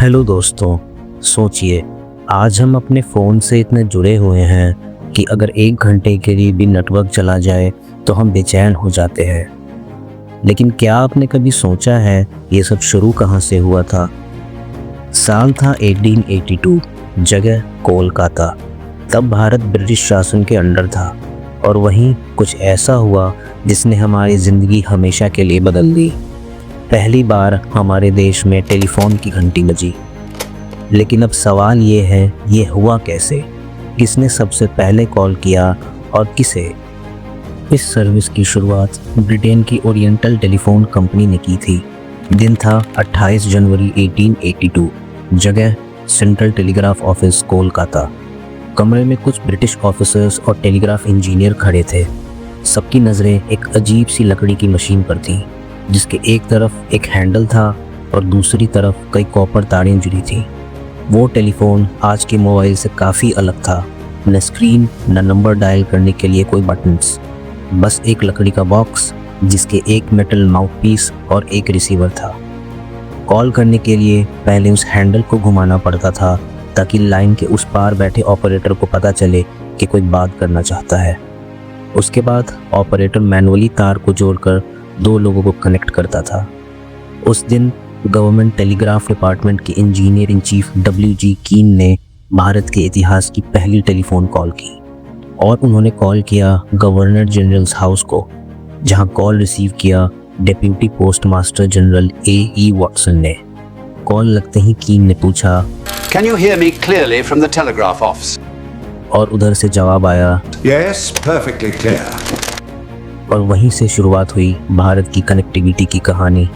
Hello दोस्तों, सोचिए आज हम अपने फ़ोन से इतने जुड़े हुए हैं कि अगर 1 घंटे के लिए भी नेटवर्क चला जाए तो हम बेचैन हो जाते हैं। लेकिन क्या आपने कभी सोचा है ये सब शुरू कहाँ से हुआ था? साल था 1882, जगह कोलकाता। तब भारत ब्रिटिश शासन के अंडर था और वहीं कुछ ऐसा हुआ जिसने हमारी ज़िंदगी हमेशा के लिए बदल दी। पहली बार हमारे देश में टेलीफोन की घंटी बजी। लेकिन अब सवाल ये है, ये हुआ कैसे? किसने सबसे पहले कॉल किया और किसे? इस सर्विस की शुरुआत ब्रिटेन की ओरिएंटल टेलीफोन कंपनी ने की थी। दिन था 28 जनवरी 1882, जगह सेंट्रल टेलीग्राफ ऑफिस कोलकाता। कमरे में कुछ ब्रिटिश ऑफिसर्स और टेलीग्राफ इंजीनियर खड़े थे। सबकी नज़रें एक अजीब सी लकड़ी की मशीन पर थीं, जिसके एक तरफ एक हैंडल था और दूसरी तरफ कई कॉपर तारें जुड़ी थीं। वो टेलीफोन आज के मोबाइल से काफ़ी अलग था। न स्क्रीन, न नंबर डायल करने के लिए कोई बटन्स, बस एक लकड़ी का बॉक्स जिसके एक मेटल माउथपीस और एक रिसीवर था। कॉल करने के लिए पहले उस हैंडल को घुमाना पड़ता था ताकि लाइन के उस पार बैठे ऑपरेटर को पता चले कि कोई बात करना चाहता है। उसके बाद ऑपरेटर मैनुअली तार को जोड़कर 2 लोगों को कनेक्ट करता था। उस दिन गवर्नमेंट टेलीग्राफ डिपार्टमेंट के इंजीनियर इन चीफ W.G. कीन ने भारत के इतिहास की पहली टेलीफोन कॉल की और उन्होंने कॉल किया गवर्नर जनरल्स हाउस को, जहां कॉल रिसीव किया deputy post master general A.E. Watson ने। कॉल लगते ही कीन ने पूछा, Can you hear me clearly from the telegraph office? और उधर से जवाब आया, Yes, perfectly clear. और वहीं से शुरुआत हुई भारत की कनेक्टिविटी की कहानी।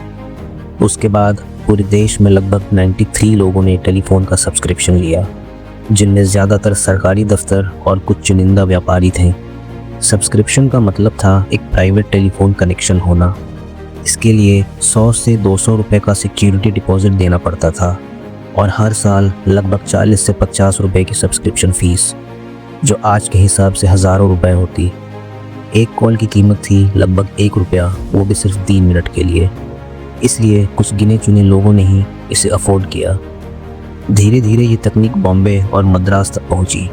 उसके बाद पूरे देश में लगभग 93 लोगों ने टेलीफोन का सब्सक्रिप्शन लिया, जिनमें ज़्यादातर सरकारी दफ्तर और कुछ चुनिंदा व्यापारी थे। सब्सक्रिप्शन का मतलब था एक प्राइवेट टेलीफोन कनेक्शन होना। इसके लिए 100 से 200 रुपये का सिक्योरिटी डिपॉजिट देना पड़ता था और हर साल लगभग 40 से 50 रुपये की सब्सक्रिप्शन फ़ीस, जो आज के हिसाब से हज़ारों रुपए होती। एक कॉल की कीमत थी लगभग 1 रुपया, वो भी सिर्फ 3 मिनट के लिए। इसलिए कुछ गिने चुने लोगों ने ही इसे अफोर्ड किया। धीरे धीरे ये तकनीक बॉम्बे और मद्रास तक पहुंची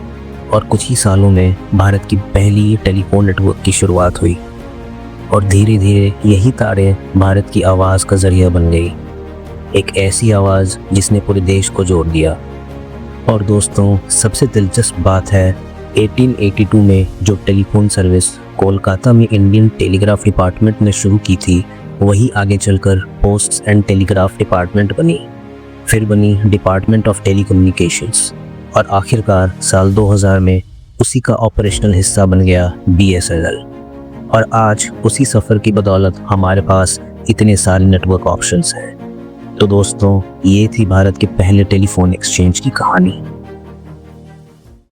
और कुछ ही सालों में भारत की पहली टेलीफोन नेटवर्क की शुरुआत हुई और धीरे धीरे यही तारें भारत की आवाज़ का जरिया बन गई। एक ऐसी आवाज़ जिसने पूरे देश को जोड़ दिया। और दोस्तों, सबसे दिलचस्प बात है 1882 में जो टेलीफोन सर्विस कोलकाता में इंडियन टेलीग्राफ डिपार्टमेंट ने शुरू की थी, वही आगे चलकर पोस्ट्स एंड टेलीग्राफ डिपार्टमेंट बनी, फिर बनी डिपार्टमेंट ऑफ टेलीकम्युनिकेशंस और आखिरकार साल 2000 में उसी का ऑपरेशनल हिस्सा बन गया BSNL। और आज उसी सफ़र की बदौलत हमारे पास इतने सारे नेटवर्क ऑप्शंस हैं। तो दोस्तों, ये थी भारत के पहले टेलीफोन एक्सचेंज की कहानी।